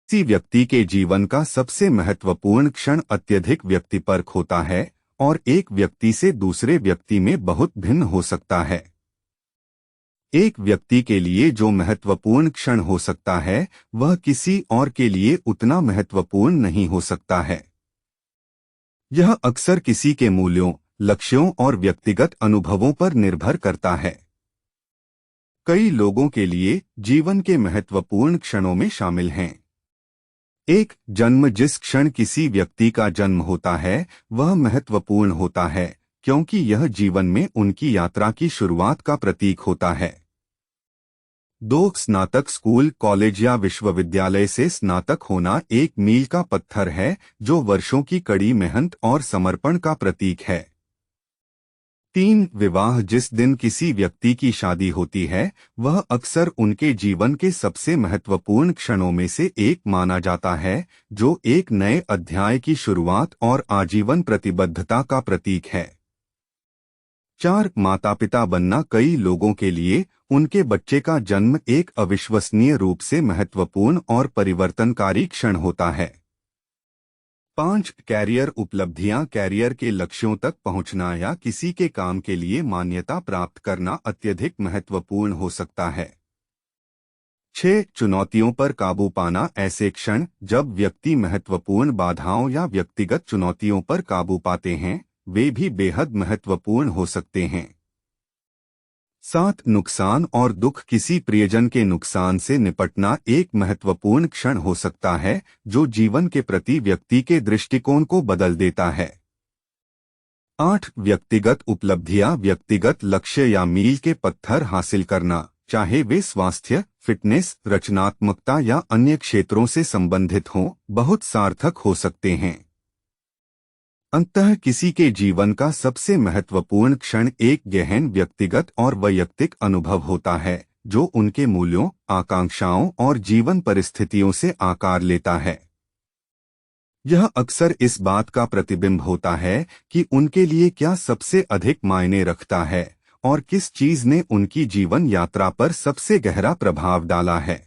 किसी व्यक्ति के जीवन का सबसे महत्वपूर्ण क्षण अत्यधिक व्यक्तिपरक होता है और एक व्यक्ति से दूसरे व्यक्ति में बहुत भिन्न हो सकता है। एक व्यक्ति के लिए जो महत्वपूर्ण क्षण हो सकता है वह किसी और के लिए उतना महत्वपूर्ण नहीं हो सकता है। यह अक्सर किसी के मूल्यों, लक्ष्यों और व्यक्तिगत अनुभवों पर निर्भर करता है। कई लोगों के लिए जीवन के महत्वपूर्ण क्षणों में शामिल हैं। एक, जन्म। जिस क्षण किसी व्यक्ति का जन्म होता है वह महत्वपूर्ण होता है क्योंकि यह जीवन में उनकी यात्रा की शुरुआत का प्रतीक होता है। 2, स्नातक। स्कूल, कॉलेज या विश्वविद्यालय से स्नातक होना एक मील का पत्थर है जो वर्षों की कड़ी मेहनत और समर्पण का प्रतीक है। 3, विवाह। जिस दिन किसी व्यक्ति की शादी होती है वह अक्सर उनके जीवन के सबसे महत्वपूर्ण क्षणों में से एक माना जाता है, जो एक नए अध्याय की शुरुआत और आजीवन प्रतिबद्धता का प्रतीक है। 4, माता पिता बनना। कई लोगों के लिए उनके बच्चे का जन्म एक अविश्वसनीय रूप से महत्वपूर्ण और परिवर्तनकारी क्षण होता है। 5, कैरियर उपलब्धियां। कैरियर के लक्ष्यों तक पहुंचना या किसी के काम के लिए मान्यता प्राप्त करना अत्यधिक महत्वपूर्ण हो सकता है। 6, चुनौतियों पर काबू पाना। ऐसे क्षण जब व्यक्ति महत्वपूर्ण बाधाओं या व्यक्तिगत चुनौतियों पर काबू पाते हैं वे भी बेहद महत्वपूर्ण हो सकते हैं। 7, नुकसान और दुख। किसी प्रियजन के नुकसान से निपटना एक महत्वपूर्ण क्षण हो सकता है जो जीवन के प्रति व्यक्ति के दृष्टिकोण को बदल देता है। 8, व्यक्तिगत उपलब्धियां। व्यक्तिगत लक्ष्य या मील के पत्थर हासिल करना, चाहे वे स्वास्थ्य, फिटनेस, रचनात्मकता या अन्य क्षेत्रों से संबंधित हों, बहुत सार्थक हो सकते हैं। अंततः किसी के जीवन का सबसे महत्वपूर्ण क्षण एक गहन व्यक्तिगत और वैयक्तिक अनुभव होता है जो उनके मूल्यों, आकांक्षाओं और जीवन परिस्थितियों से आकार लेता है। यह अक्सर इस बात का प्रतिबिंब होता है कि उनके लिए क्या सबसे अधिक मायने रखता है और किस चीज ने उनकी जीवन यात्रा पर सबसे गहरा प्रभाव डाला है।